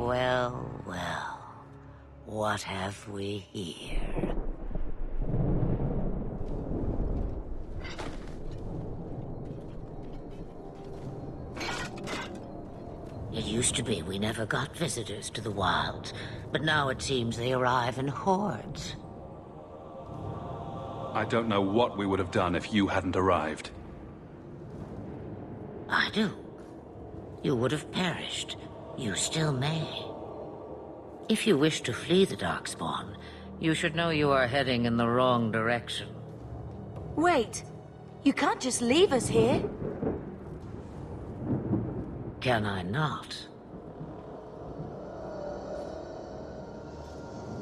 Well, well. What have we here? It used to be we never got visitors to the wilds, but now it seems they arrive in hordes. I don't know what we would have done if you hadn't arrived. I do. You would have perished. You still may. If you wish to flee the Darkspawn, you should know you are heading in the wrong direction. Wait! You can't just leave us here. Can I not?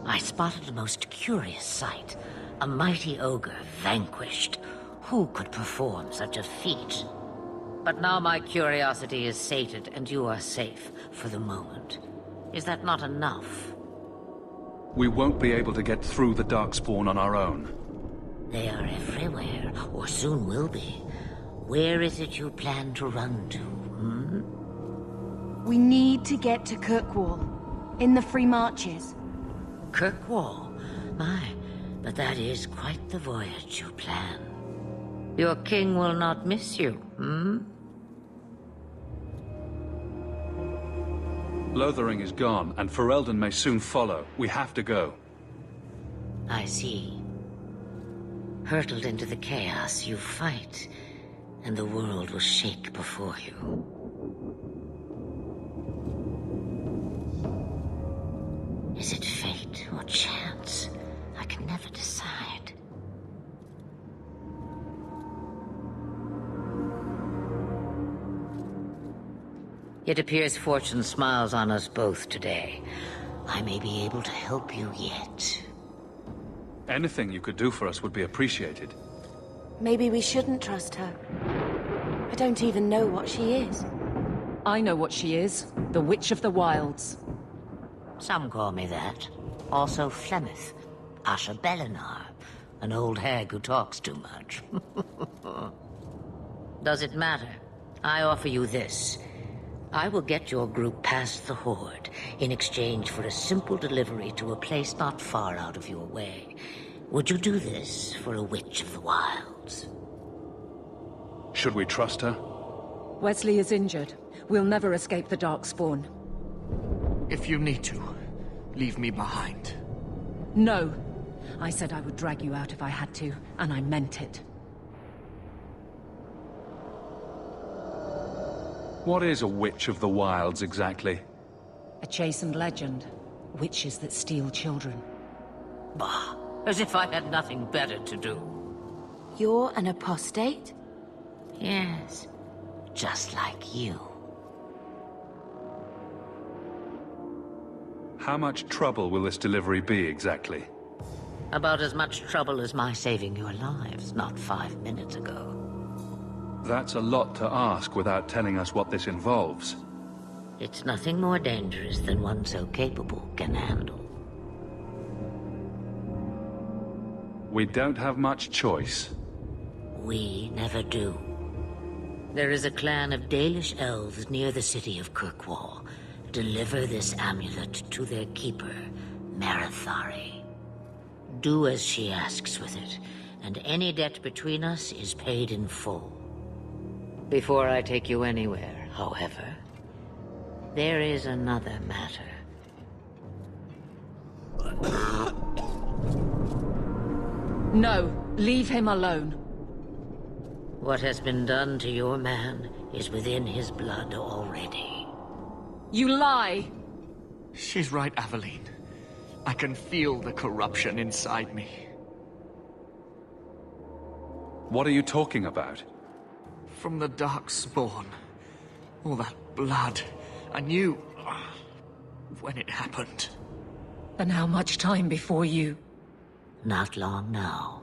I spotted a most curious sight. A mighty ogre vanquished. Who could perform such a feat? But now my curiosity is sated, and you are safe for the moment. Is that not enough? We won't be able to get through the Darkspawn on our own. They are everywhere, or soon will be. Where is it you plan to run to, We need to get to Kirkwall, in the Free Marches. Kirkwall? My, but that is quite the voyage you plan. Your king will not miss you, Lothering is gone, and Ferelden may soon follow. We have to go. I see. Hurtled into the chaos, you fight, and the world will shake before you. Is it fate or chance? I can never decide. It appears fortune smiles on us both today. I may be able to help you yet. Anything you could do for us would be appreciated. Maybe we shouldn't trust her. I don't even know what she is. I know what she is. The Witch of the Wilds. Some call me that. Also Flemeth, Asha Belinar, an old hag who talks too much. Does it matter? I offer you this. I will get your group past the Horde in exchange for a simple delivery to a place not far out of your way. Would you do this for a Witch of the Wilds? Should we trust her? Wesley is injured. We'll never escape the Darkspawn. If you need to, leave me behind. No. I said I would drag you out if I had to, and I meant it. What is a Witch of the Wilds, exactly? A chastened legend. Witches that steal children. Bah, as if I had nothing better to do. You're an apostate? Yes, just like you. How much trouble will this delivery be, exactly? About as much trouble as my saving your lives not 5 minutes ago. That's a lot to ask without telling us what this involves. It's nothing more dangerous than one so capable can handle. We don't have much choice. We never do. There is a clan of Dalish elves near the city of Kirkwall. Deliver this amulet to their keeper, Marithari. Do as she asks with it, and any debt between us is paid in full. Before I take you anywhere, however, there is another matter. No, leave him alone. What has been done to your man is within his blood already. You lie! She's right, Aveline. I can feel the corruption inside me. What are you talking about? From the Darkspawn. All that blood. I knew when it happened. And how much time before you? Not long now,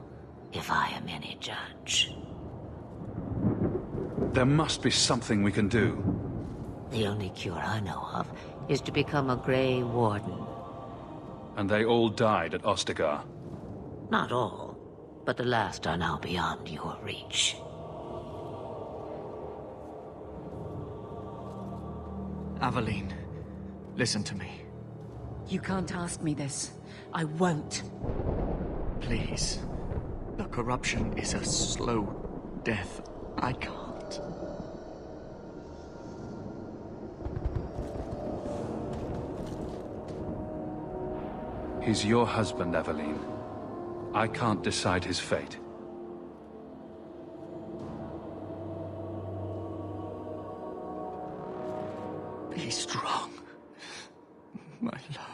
if I am any judge. There must be something we can do. The only cure I know of is to become a Grey Warden. And they all died at Ostagar. Not all, but the last are now beyond your reach. Aveline, Listen to me. You can't ask me this. I won't. Please. The corruption is a slow death. I can't. He's your husband, Aveline. I can't decide his fate. Be strong, my love.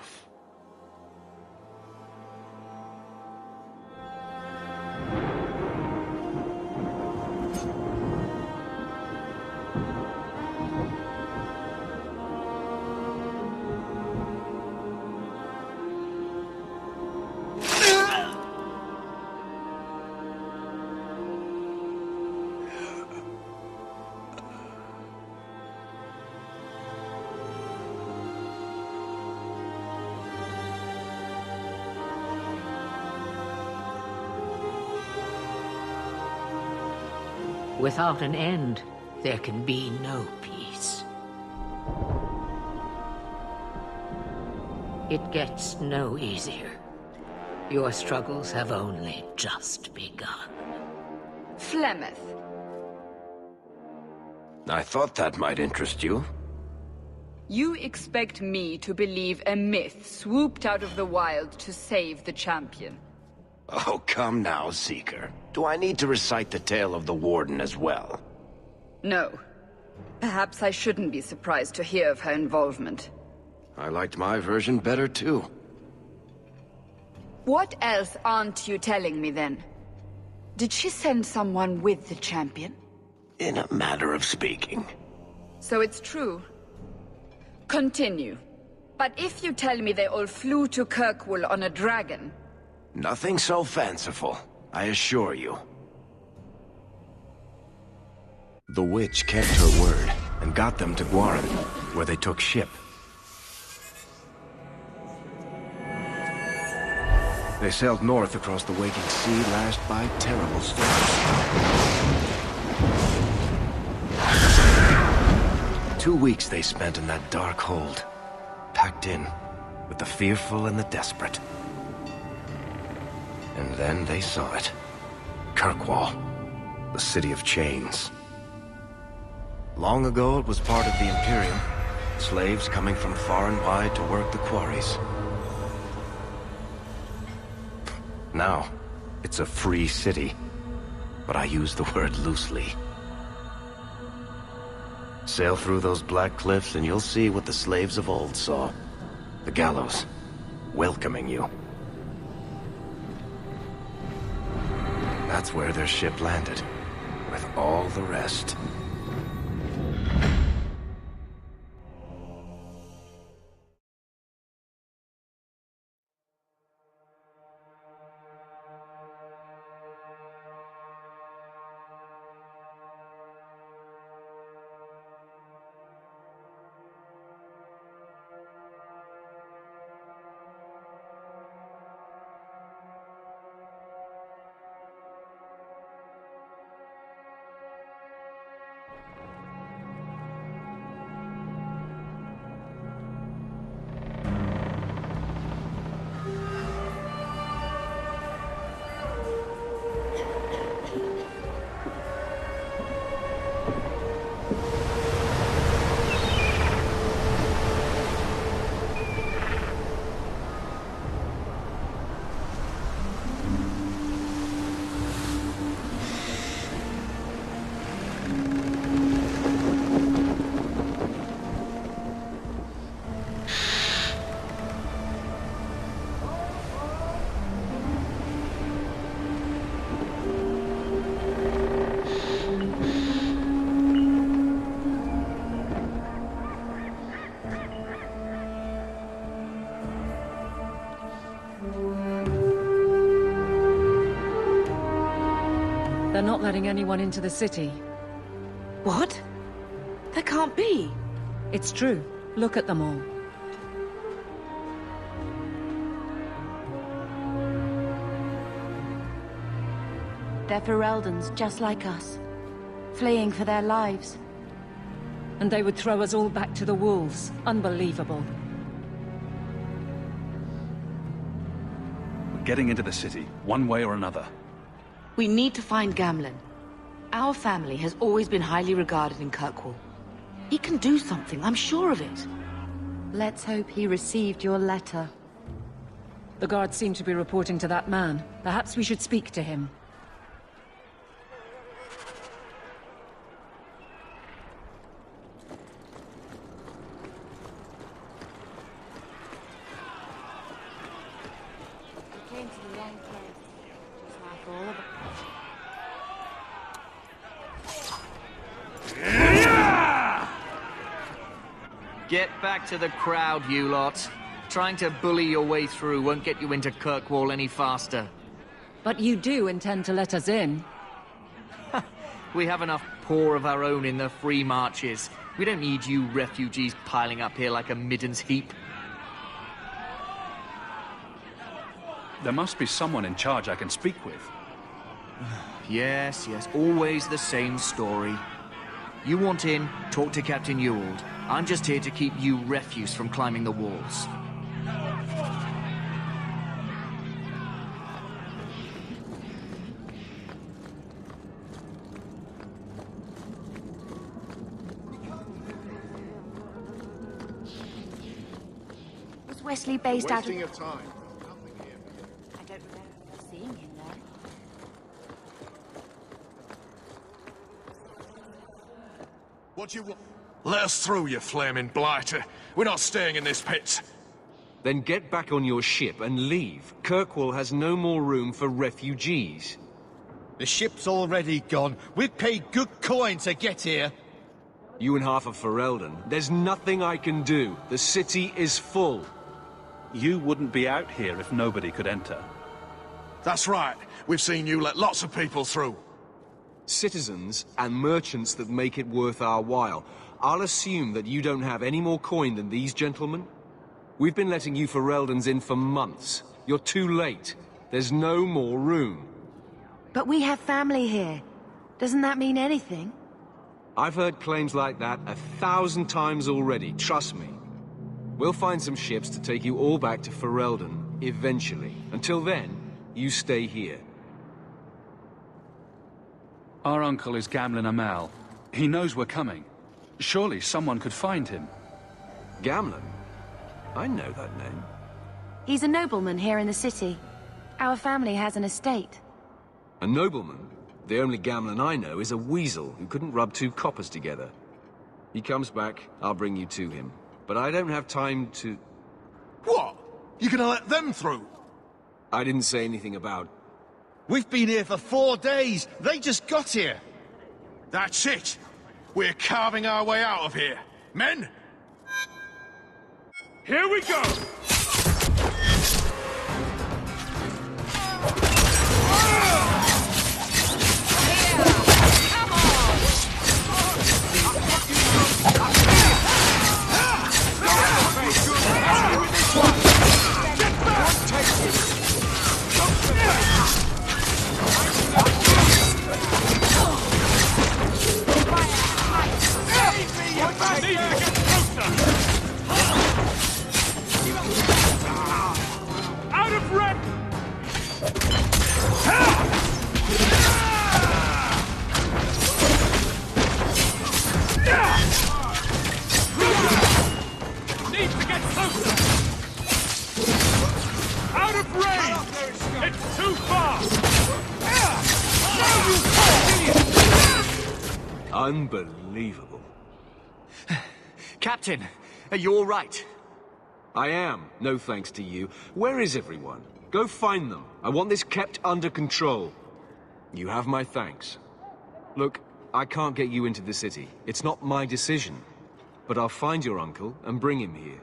Without an end, there can be no peace. It gets no easier. Your struggles have only just begun. Flemeth. I thought that might interest you. You expect me to believe a myth swooped out of the wild to save the champion? Oh, come now, Seeker. Do I need to recite the tale of the Warden as well? No. Perhaps I shouldn't be surprised to hear of her involvement. I liked my version better, too. What else aren't you telling me, then? Did she send someone with the champion? In a matter of speaking. So it's true. Continue. But if you tell me they all flew to Kirkwall on a dragon... Nothing so fanciful, I assure you. The witch kept her word, and got them to Guaran, where they took ship. They sailed north across the waking sea, lashed by terrible storms. 2 weeks they spent in that dark hold, packed in with the fearful and the desperate. And then they saw it. Kirkwall, the city of chains. Long ago it was part of the Imperium, slaves coming from far and wide to work the quarries. Now, it's a free city, but I use the word loosely. Sail through those black cliffs and you'll see what the slaves of old saw. The gallows, welcoming you. That's where their ship landed, with all the rest. They're not letting anyone into the city. What? There can't be. It's true. Look at them all. They're Fereldans, just like us. Fleeing for their lives. And they would throw us all back to the wolves. Unbelievable. getting into the city, one way or another. We need to find Gamlen. Our family has always been highly regarded in Kirkwall. He can do something, I'm sure of it. Let's hope he received your letter. The guards seem to be reporting to that man. Perhaps we should speak to him. Get back to the crowd, you lot. Trying to bully your way through won't get you into Kirkwall any faster. But you do intend to let us in. We have enough poor of our own in the free marches. We don't need you refugees piling up here like a middens heap. There must be someone in charge I can speak with. Yes, always the same story. You want in, talk to Captain Ewald. I'm just here to keep you refuse from climbing the walls. Was Wesley based out of... Wasting of time. I don't remember seeing him there. What do you want? Let us through, you flaming blighter. We're not staying in this pit. Then get back on your ship and leave. Kirkwall has no more room for refugees. The ship's already gone. We've paid good coin to get here. You and half of Ferelden. There's nothing I can do. The city is full. You wouldn't be out here if nobody could enter. That's right. We've seen you let lots of people through. Citizens and merchants that make it worth our while. I'll assume that you don't have any more coin than these gentlemen. We've been letting you Fereldans in for months. You're too late. There's no more room. But we have family here. Doesn't that mean anything? I've heard claims like that 1,000 times already, trust me. We'll find some ships to take you all back to Ferelden, eventually. Until then, you stay here. Our uncle is Gamlen Amal. He knows we're coming. Surely someone could find him. Gamlen? I know that name. He's a nobleman here in the city. Our family has an estate. A nobleman? The only Gamlen I know is a weasel who couldn't rub two coppers together. He comes back, I'll bring you to him. But I don't have time to... What? You gonna let them through? I didn't say anything about... We've been here for 4 days. They just got here. That's it. We're carving our way out of here. Men? Here we go! Out of rank! Need to get closer! Out of range! It's too far! Unbelievable. Captain, are you all right? I am, no thanks to you. Where is everyone? Go find them. I want this kept under control. You have my thanks. Look, I can't get you into the city. It's not my decision. But I'll find your uncle and bring him here.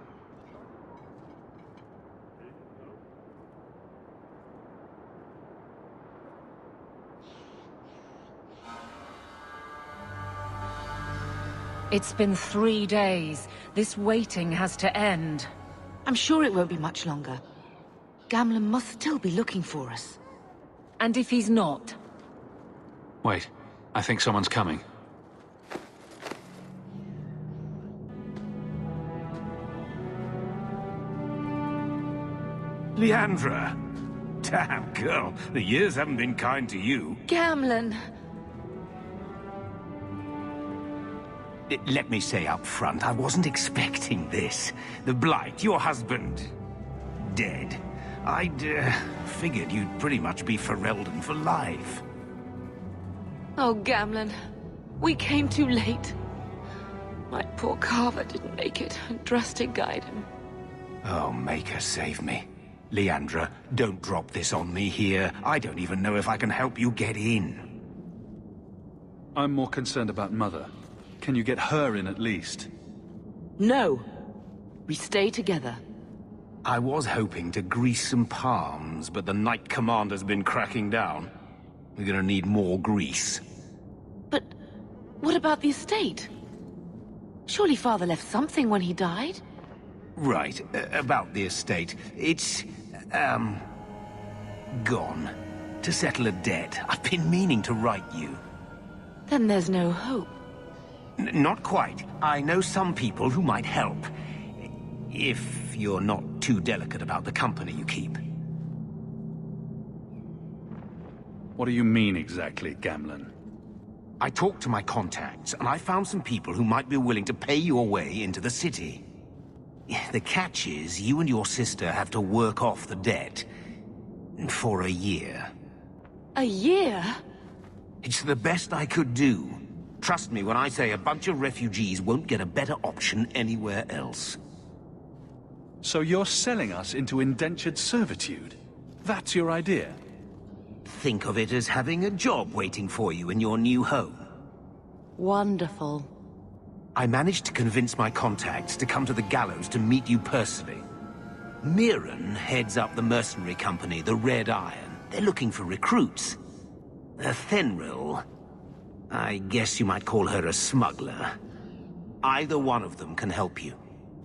It's been 3 days. This waiting has to end. I'm sure it won't be much longer. Gamlen must still be looking for us. And if he's not? Wait, I think someone's coming. Leandra, Damn, girl. The years haven't been kind to you. Gamlen! Let me say up front, I wasn't expecting this. The Blight, your husband, dead. I'd figured you'd pretty much be Ferelden for life. Oh, Gamlen. We came too late. My poor Carver didn't make it, and Drastic guide him. Oh, Maker, save me. Leandra, don't drop this on me here. I don't even know if I can help you get in. I'm more concerned about Mother. Can you get her in at least? No. We stay together. I was hoping to grease some palms, but the Knight Commander's been cracking down. We're gonna need more grease. But what about the estate? Surely Father left something when he died? Right, about the estate. It's, gone. To settle a debt. I've been meaning to write you. Then there's no hope. Not quite. I know some people who might help. If you're not too delicate about the company you keep. What do you mean exactly, Gamlen? I talked to my contacts, and I found some people who might be willing to pay your way into the city. The catch is, you and your sister have to work off the debt. For a year. A year? It's the best I could do. Trust me when I say a bunch of refugees won't get a better option anywhere else. So you're selling us into indentured servitude? That's your idea? Think of it as having a job waiting for you in your new home. Wonderful. I managed to convince my contacts to come to the gallows to meet you personally. Mirren heads up the mercenary company, the Red Iron. They're looking for recruits. Fenrir, I guess you might call her a smuggler. Either one of them can help you.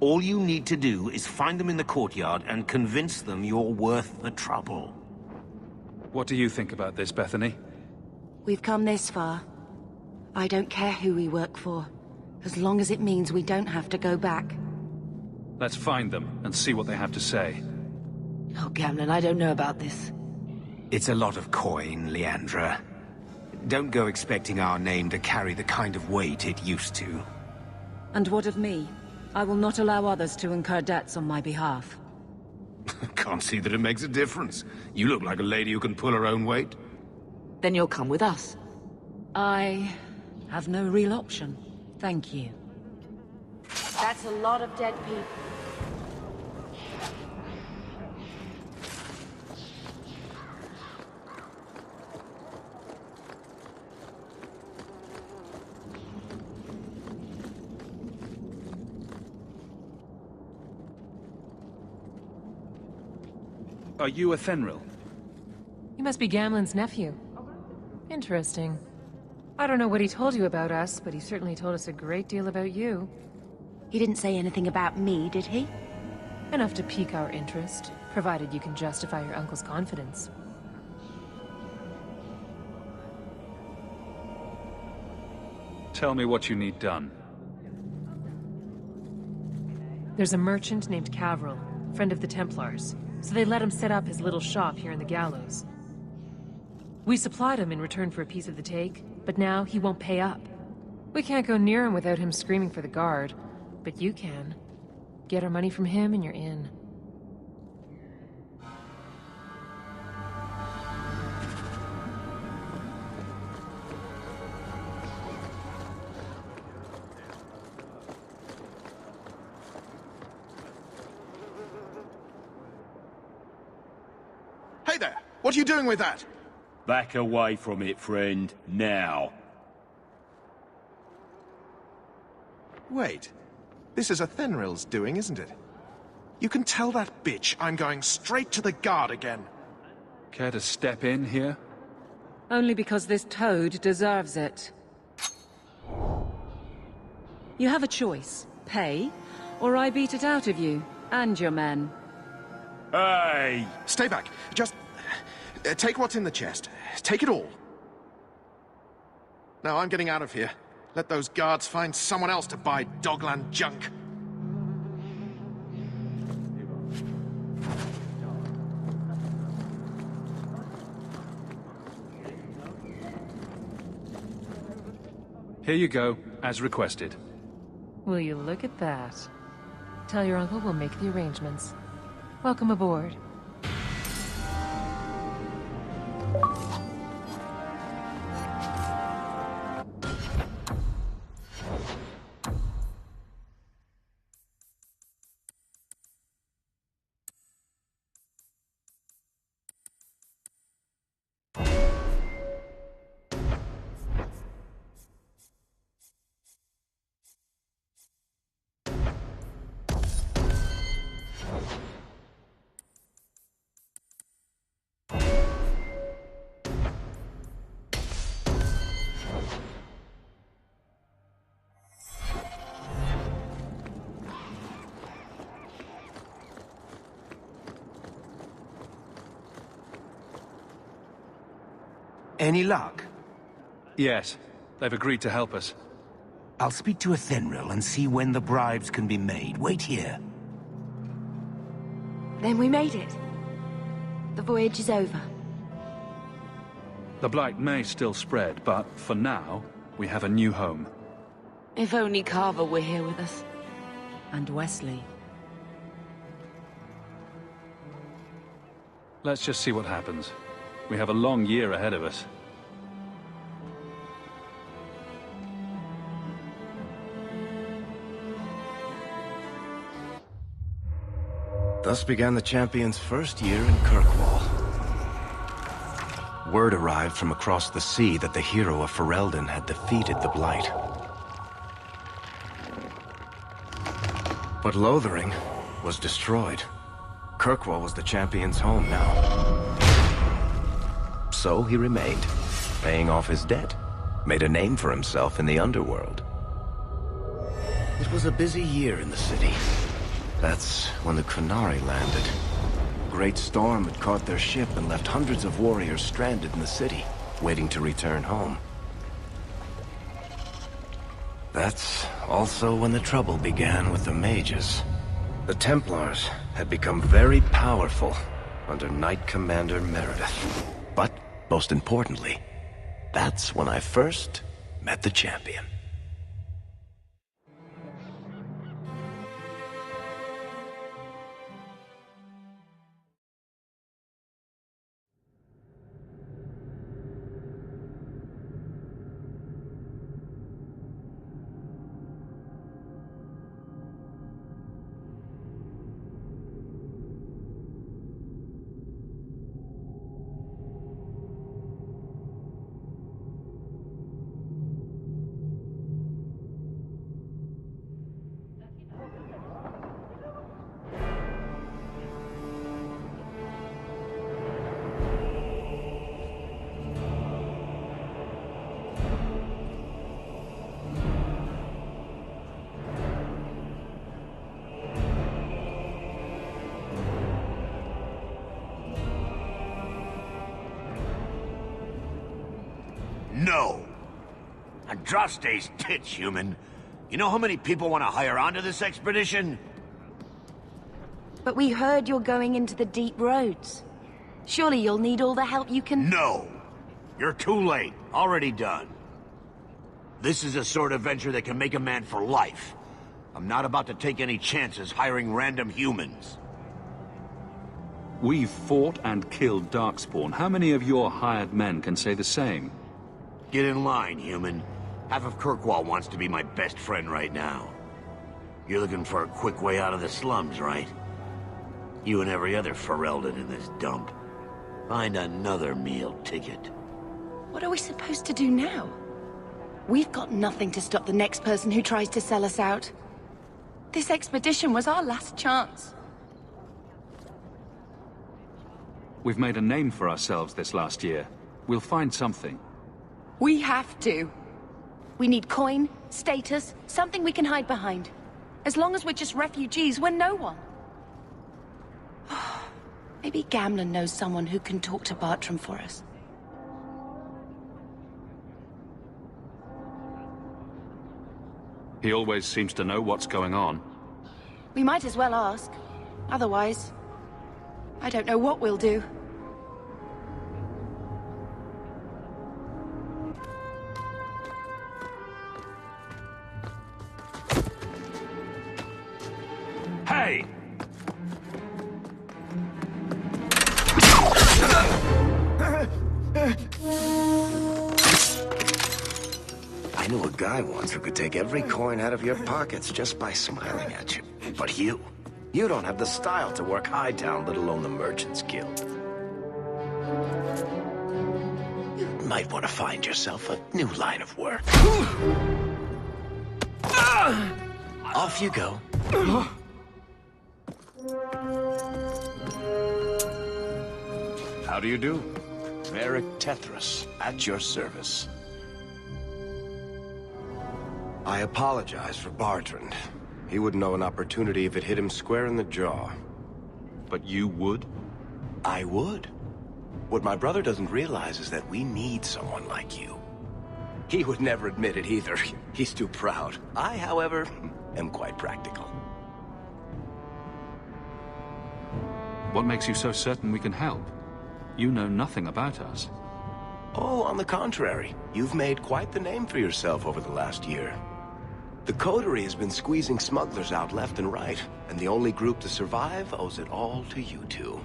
All you need to do is find them in the courtyard and convince them you're worth the trouble. What do you think about this, Bethany? We've come this far. I don't care who we work for, as long as it means we don't have to go back. Let's find them and see what they have to say. Oh, Gamlen, I don't know about this. It's a lot of coin, Leandra. Don't go expecting our name to carry the kind of weight it used to. And what of me? I will not allow others to incur debts on my behalf. Can't see that it makes a difference. You look like a lady who can pull her own weight. Then you'll come with us. I have no real option. Thank you. That's a lot of dead people. Are you a Fenrir? You must be Gamlen's nephew. Interesting. I don't know what he told you about us, but he certainly told us a great deal about you. He didn't say anything about me, did he? Enough to pique our interest, provided you can justify your uncle's confidence. Tell me what you need done. There's a merchant named Cavrill, friend of the Templars, so they let him set up his little shop here in the gallows. We supplied him in return for a piece of the take, but now he won't pay up. We can't go near him without him screaming for the guard, but you can. Get our money from him and you're in. Hey there! What are you doing with that? Back away from it, friend. Now. Wait. This is a Fenrir's doing, isn't it? You can tell that bitch I'm going straight to the guard again. Care to step in here? Only because this toad deserves it. You have a choice. Pay, or I beat it out of you, and your men. Hey! Stay back. Just... take what's in the chest. Take it all. No, I'm getting out of here. Let those guards find someone else to buy Dogland junk. Here you go, as requested. Will you look at that? Tell your uncle we'll make the arrangements. Welcome aboard. Any luck? Yes, they've agreed to help us. I'll speak to Athenril and see when the bribes can be made. Wait here. Then we made it. The voyage is over. The blight may still spread, but for now, we have a new home. If only Carver were here with us. And Wesley. Let's just see what happens. We have a long year ahead of us. Thus began the champion's first year in Kirkwall. Word arrived from across the sea that the hero of Ferelden had defeated the Blight. But Lothering was destroyed. Kirkwall was the champion's home now. So he remained, paying off his debt, made a name for himself in the underworld. It was a busy year in the city. That's when the Qunari landed. A great storm had caught their ship and left hundreds of warriors stranded in the city, waiting to return home. That's also when the trouble began with the mages. The Templars had become very powerful under Knight Commander Meredith. But, most importantly, that's when I first met the champion. No. Andraste's tits, human. You know how many people want to hire onto this expedition? But we heard you're going into the deep roads. Surely you'll need all the help you can... No. You're too late. Already done. This is a sort of venture that can make a man for life. I'm not about to take any chances hiring random humans. We've fought and killed Darkspawn. How many of your hired men can say the same? Get in line, human. Half of Kirkwall wants to be my best friend right now. You're looking for a quick way out of the slums, right? You and every other Ferelden in this dump. Find another meal ticket. What are we supposed to do now? We've got nothing to stop the next person who tries to sell us out. This expedition was our last chance. We've made a name for ourselves this last year. We'll find something. We have to. We need coin, status, something we can hide behind. As long as we're just refugees, we're no one. Maybe Gamlen knows someone who can talk to Bartram for us. He always seems to know what's going on. We might as well ask. Otherwise, I don't know what we'll do. Hey! I knew a guy once who could take every coin out of your pockets just by smiling at you. But you don't have the style to work Hightown, let alone the Merchants Guild. You might want to find yourself a new line of work. Off you go. How do you do? Merrick Tethras, at your service. I apologize for Bartrand. He wouldn't know an opportunity if it hit him square in the jaw. But you would? I would. What my brother doesn't realize is that we need someone like you. He would never admit it either. He's too proud. I, however, am quite practical. What makes you so certain we can help? You know nothing about us. Oh, on the contrary. You've made quite the name for yourself over the last year. The Coterie has been squeezing smugglers out left and right, and the only group to survive owes it all to you two.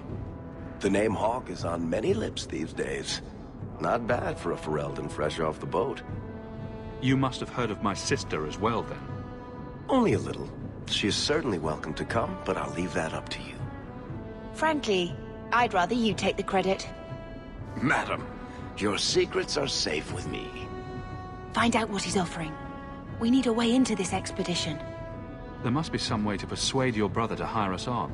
The name Hawk is on many lips these days. Not bad for a Ferelden fresh off the boat. You must have heard of my sister as well, then. Only a little. She is certainly welcome to come, but I'll leave that up to you. Frankly, I'd rather you take the credit. Madam, your secrets are safe with me. Find out what he's offering. We need a way into this expedition. There must be some way to persuade your brother to hire us on.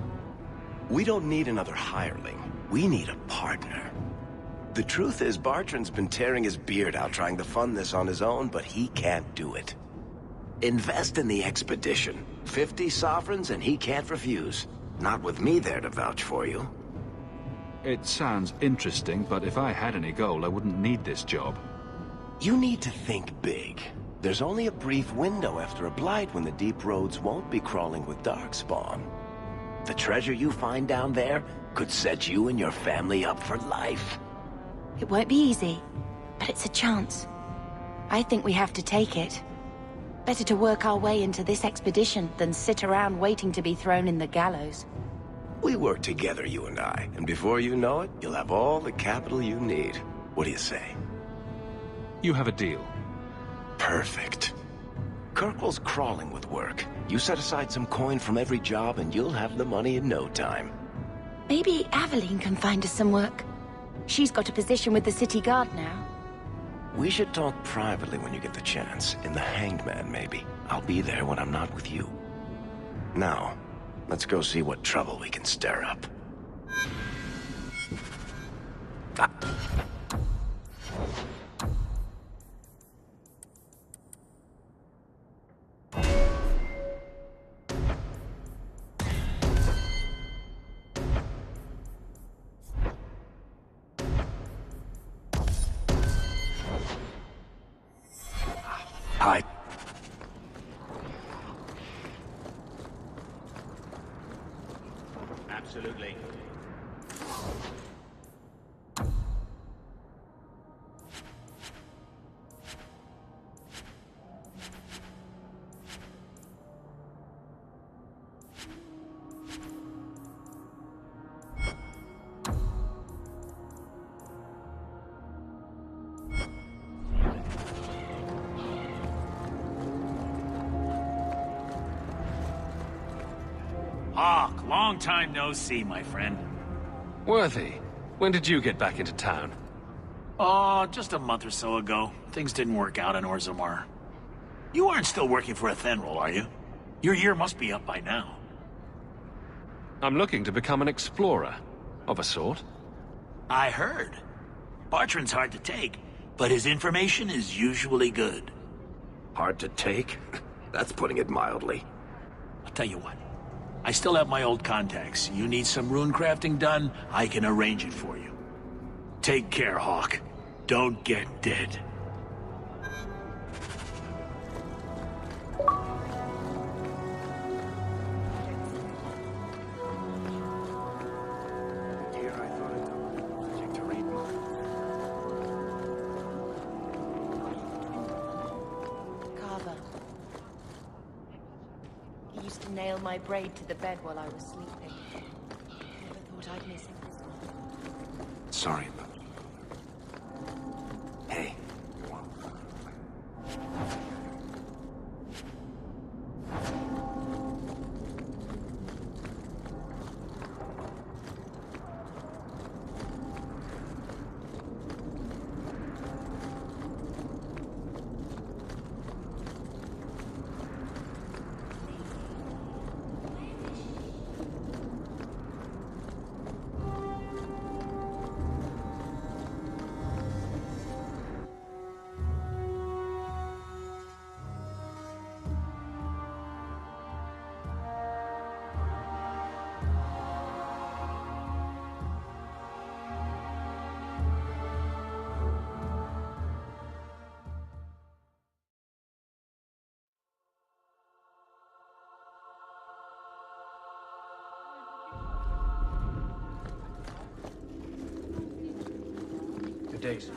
We don't need another hireling. We need a partner. The truth is, Bartrand's been tearing his beard out trying to fund this on his own, but he can't do it. Invest in the expedition. 50 sovereigns and he can't refuse. Not with me there to vouch for you. It sounds interesting, but if I had any gold, I wouldn't need this job. You need to think big. There's only a brief window after a blight when the deep roads won't be crawling with darkspawn. The treasure you find down there could set you and your family up for life. It won't be easy, but it's a chance. I think we have to take it. Better to work our way into this expedition than sit around waiting to be thrown in the gallows. We work together, you and I, and before you know it, you'll have all the capital you need. What do you say? You have a deal. Perfect. Kirkwall's crawling with work. You set aside some coin from every job and you'll have the money in no time. Maybe Aveline can find us some work. She's got a position with the city guard now. We should talk privately when you get the chance. In the Hanged Man, maybe. I'll be there when I'm not with you. Now, let's go see what trouble we can stir up. Hi. Absolutely. Hawk, long time no see, my friend. Worthy, when did you get back into town? Oh, just a month or so ago. Things didn't work out in Orzammar. You aren't still working for Athenril, are you? Your year must be up by now. I'm looking to become an explorer, of a sort. I heard. Bartrand's hard to take, but his information is usually good. Hard to take? That's putting it mildly. I'll tell you what. I still have my old contacts. You need some rune crafting done, I can arrange it for you. Take care, Hawk. Don't get dead. Carver. He used to nail my braid to the bed while I was sleeping. Never thought I'd miss it. Sorry about that. Hey. Days.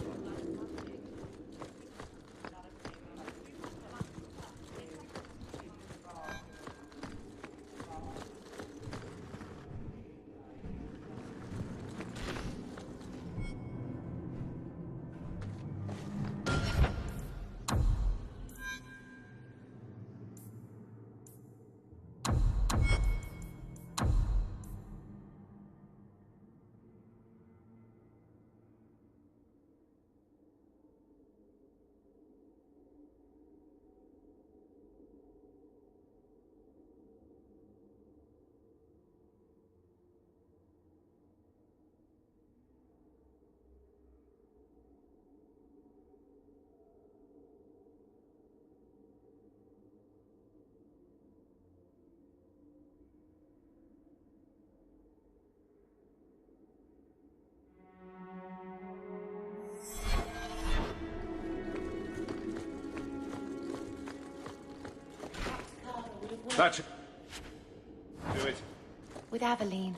That's it. Do it. With Aveline.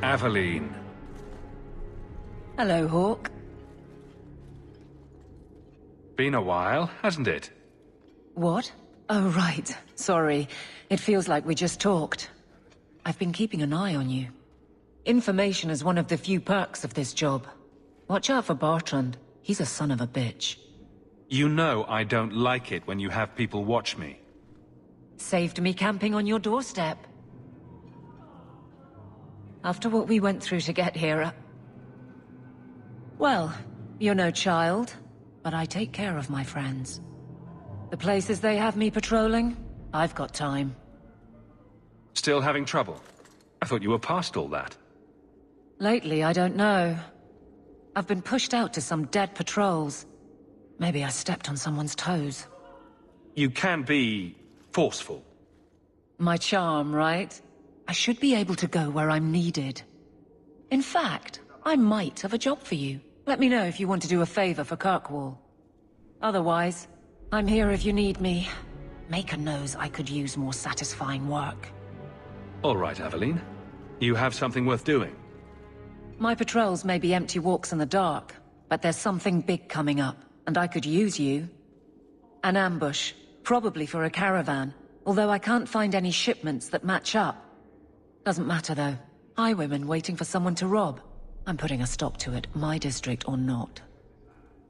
Aveline. Hello, Hawk. Been a while, hasn't it? What? Oh, right. Sorry. It feels like we just talked. I've been keeping an eye on you. Information is one of the few perks of this job. Watch out for Bartrand. He's a son of a bitch. You know I don't like it when you have people watch me. Saved me camping on your doorstep. After what we went through to get here, well, you're no child, but I take care of my friends. The places they have me patrolling, I've got time. Still having trouble? I thought you were past all that. Lately, I don't know. I've been pushed out to some dead patrols. Maybe I stepped on someone's toes. You can be forceful. My charm, right? I should be able to go where I'm needed. In fact, I might have a job for you. Let me know if you want to do a favor for Kirkwall. Otherwise, I'm here if you need me. Maker knows I could use more satisfying work. All right, Aveline. You have something worth doing. My patrols may be empty walks in the dark, but there's something big coming up, and I could use you. An ambush, probably for a caravan, although I can't find any shipments that match up. Doesn't matter, though. Highwaymen waiting for someone to rob. I'm putting a stop to it, my district or not.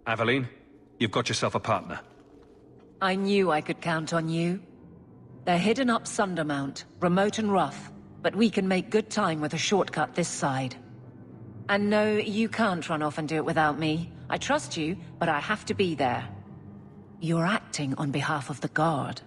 Aveline, you've got yourself a partner. I knew I could count on you. They're hidden up Sundermount, remote and rough, but we can make good time with a shortcut this side. And no, you can't run off and do it without me. I trust you, but I have to be there. You're acting on behalf of the Guard.